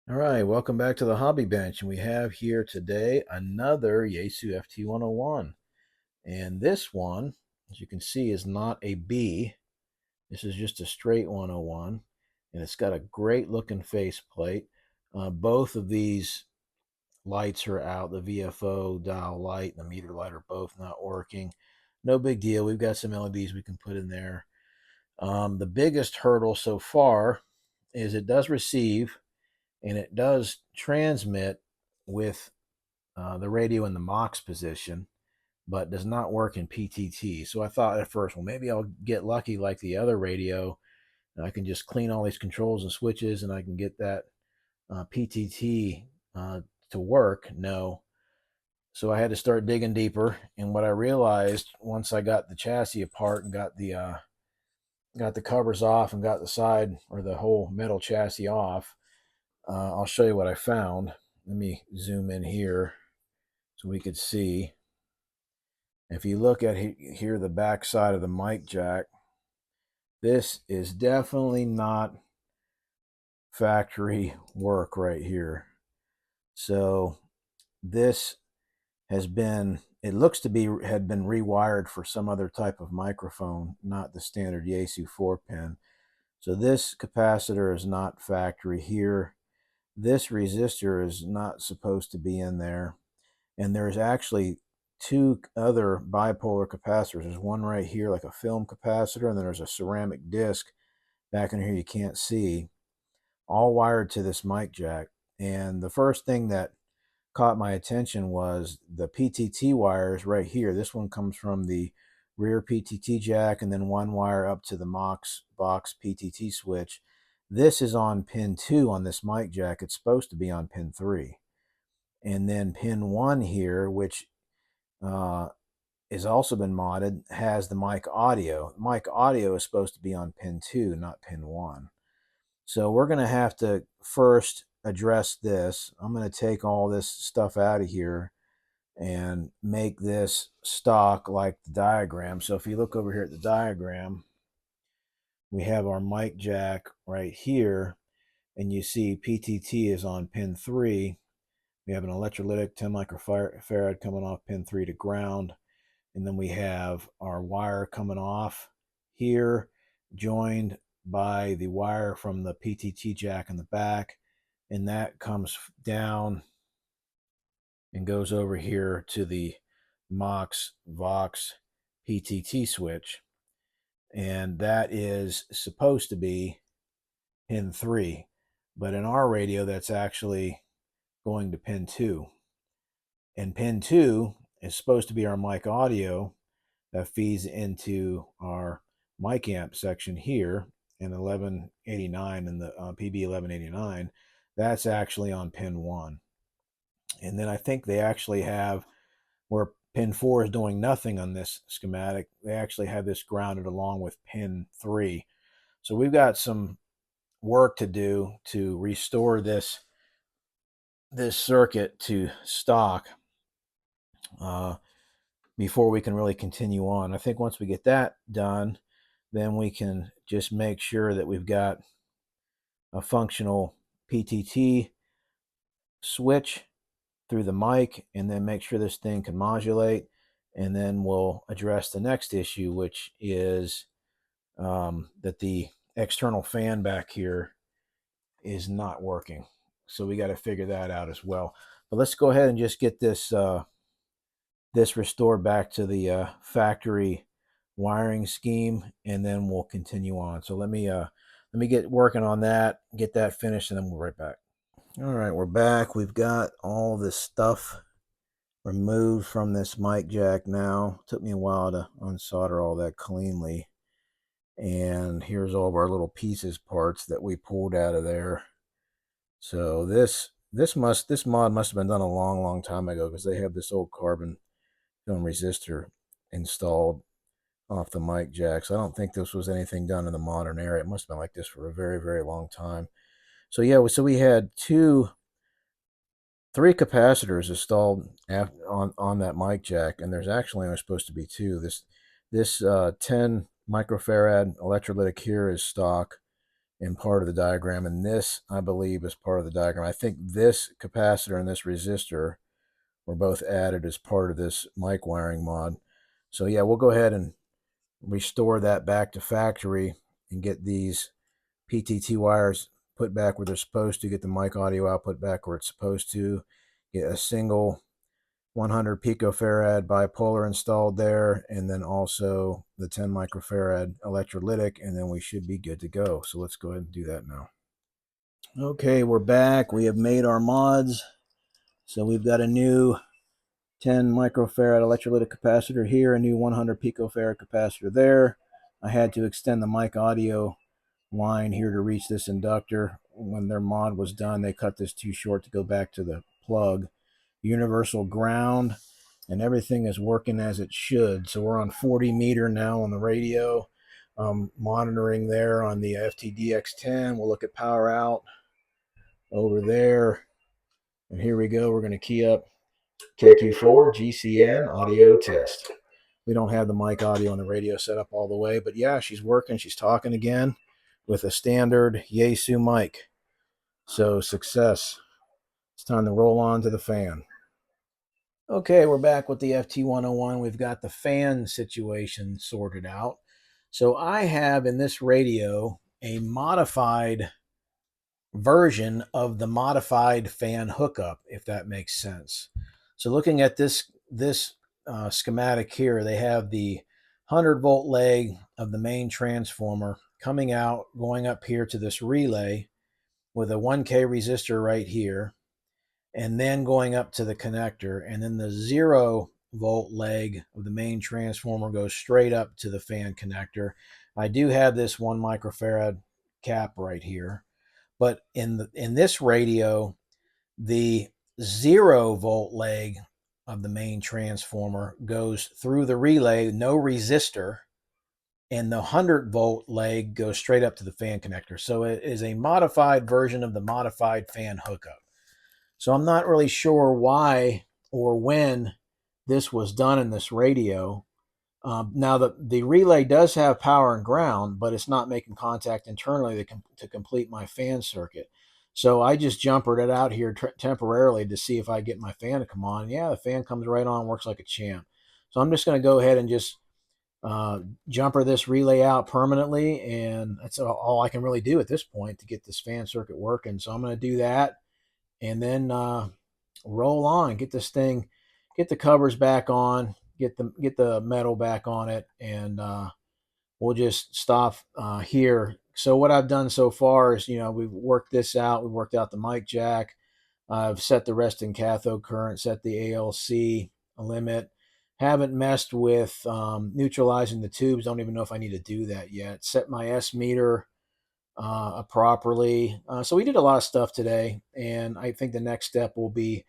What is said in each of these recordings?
All right, welcome back to the Hobby Bench. And we have here today another Yaesu FT-101. And this one, as you can see, is not a B. This is just a straight 101. And it's got a great looking faceplate. Both of these lights are out. The VFO dial light and the meter light are both not working. No big deal. We've got some LEDs we can put in there. The biggest hurdle so far is it does receive and it does transmit with the radio in the MOX position, but does not work in PTT. So I thought at first, well, maybe I'll get lucky like the other radio. And I can just clean all these controls and switches and I can get that PTT to work. No. So I had to start digging deeper. And what I realized once I got the chassis apart and got the covers off and got the side or the whole metal chassis off, I'll show you what I found. Let me zoom in here so we could see. If you look at here, the back side of the mic jack, this is definitely not factory work right here. So this has been, it looks to be, had been rewired for some other type of microphone, not the standard Yaesu 4-pin. So this capacitor is not factory here. This resistor is not supposed to be in there. And there's actually two other bipolar capacitors. There's one right here, like a film capacitor, and then there's a ceramic disc back in here you can't see, all wired to this mic jack. And the first thing that caught my attention was the PTT wires right here. This one comes from the rear PTT jack, and then one wire up to the MOX box PTT switch. This is on pin 2 on this mic jack. It's supposed to be on pin 3. And then pin 1 here, which has also been modded, has the mic audio. Mic audio is supposed to be on pin 2, not pin 1. So we're going to have to first address this. I'm going to take all this stuff out of here and make this stock like the diagram. So if you look over here at the diagram, we have our mic jack right here, and you see PTT is on pin 3. We have an electrolytic 10 microfarad coming off pin 3 to ground. And then we have our wire coming off here, joined by the wire from the PTT jack in the back. And that comes down and goes over here to the MOX Vox PTT switch. And that is supposed to be pin 3. But in our radio, that's actually going to pin 2. And pin 2 is supposed to be our mic audio that feeds into our mic amp section here in 1189 and the PB 1189. That's actually on pin 1. And then I think they actually have, where pin 4 is doing nothing on this schematic, they actually have this grounded along with pin 3. So we've got some work to do to restore this circuit to stock before we can really continue on. I think once we get that done, then we can just make sure that we've got a functional PTT switch through the mic, and then make sure this thing can modulate, and then we'll address the next issue, which is that the external fan back here is not working. So we got to figure that out as well. But let's go ahead and just get this restored back to the factory wiring scheme, and then we'll continue on. So let me get working on that, get that finished, and then we'll be right back. All right, we're back. We've got all this stuff removed from this mic jack now. Took me a while to unsolder all that cleanly. And here's all of our little pieces parts that we pulled out of there. So this mod must have been done a long time ago, because they have this old carbon film resistor installed off the mic jack. So I don't think this was anything done in the modern era. It must have been like this for a very long time. So yeah, so we had 3 capacitors installed on that mic jack, and there's actually only supposed to be 2. This 10 microfarad electrolytic here is stock, in part of the diagram, and this, I believe, is part of the diagram. I think this capacitor and this resistor were both added as part of this mic wiring mod. So yeah, we'll go ahead and restore that back to factory and get these PTT wires put back where they're supposed to, get the mic audio output back where it's supposed to, get a single 100 picofarad bipolar installed there, and then also the 10 microfarad electrolytic, and then we should be good to go. So let's go ahead and do that now. Okay, we're back. We have made our mods. So we've got a new 10 microfarad electrolytic capacitor here, a new 100 picofarad capacitor there. I had to extend the mic audio line here to reach this inductor. When their mod was done, they cut this too short to go back to the plug. Universal ground, and everything is working as it should. So we're on 40 meter now on the radio. Monitoring there on the FT-101. We'll look at power out over there. And here we go. We're going to key up KQ4 GCN audio test. We don't have the mic audio on the radio set up all the way, but yeah, she's working. She's talking again with a standard Yaesu mic. So success. It's time to roll on to the fan. Okay, we're back with the FT-101. We've got the fan situation sorted out. So I have in this radio a modified version of the modified fan hookup, if that makes sense. So looking at this schematic here, they have the 100-volt leg of the main transformer coming out, going up here to this relay with a 1K resistor right here, and then going up to the connector, and then the 0-volt leg of the main transformer goes straight up to the fan connector. I do have this 1 microfarad cap right here, but in this radio, the 0-volt leg of the main transformer goes through the relay, no resistor, and the 100-volt leg goes straight up to the fan connector. So it is a modified version of the modified fan hookup. So I'm not really sure why or when this was done in this radio. Now, the relay does have power and ground, but it's not making contact internally to complete my fan circuit. So I just jumpered it out here temporarily to see if I get my fan to come on. Yeah, the fan comes right on, works like a champ. So I'm just going to go ahead and just jumper this relay out permanently, and that's all I can really do at this point to get this fan circuit working. So I'm going to do that, and then roll on, get this thing, get the covers back on, get the metal back on it, and we'll just stop here. So what I've done so far is, we've worked this out. We've worked out the mic jack. I've set the resting cathode current, set the ALC limit. Haven't messed with neutralizing the tubes. Don't even know if I need to do that yet. Set my S meter properly. So we did a lot of stuff today, and I think the next step will be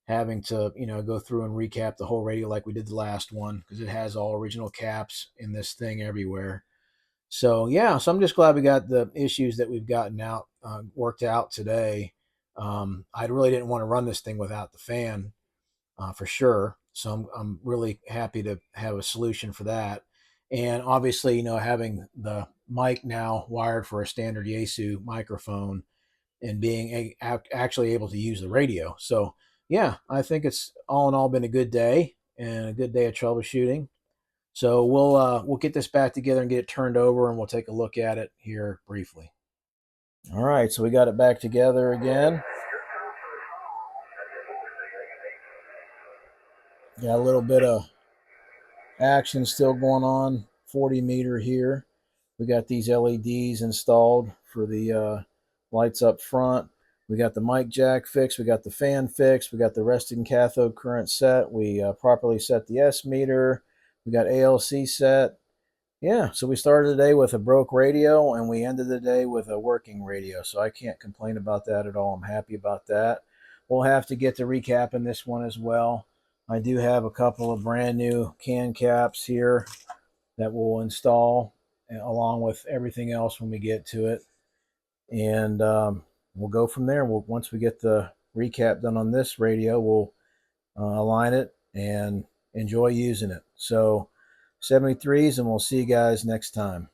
having to go through and recap the whole radio like we did the last one, because it has all original caps in this thing everywhere. So yeah, so I'm just glad we got the issues that we've gotten out worked out today. I really didn't want to run this thing without the fan for sure. So I'm really happy to have a solution for that. And obviously, having the mic now wired for a standard Yaesu microphone and being actually able to use the radio. So yeah, I think it's all in all been a good day and a good day of troubleshooting. So we'll get this back together and get it turned over, and we'll take a look at it here briefly. All right, so we got it back together again. Got a little bit of action still going on. 40 meter here. We got these LEDs installed for the lights up front. We got the mic jack fixed. We got the fan fixed. We got the resting cathode current set. We properly set the S meter. We got ALC set. Yeah, so we started the day with a broke radio, and we ended the day with a working radio. So I can't complain about that at all. I'm happy about that. We'll have to get to recapping this one as well. I do have a couple of brand new can caps here that we'll install along with everything else when we get to it. And we'll go from there. Once we get the recap done on this radio, we'll align it and enjoy using it. So 73s, and we'll see you guys next time.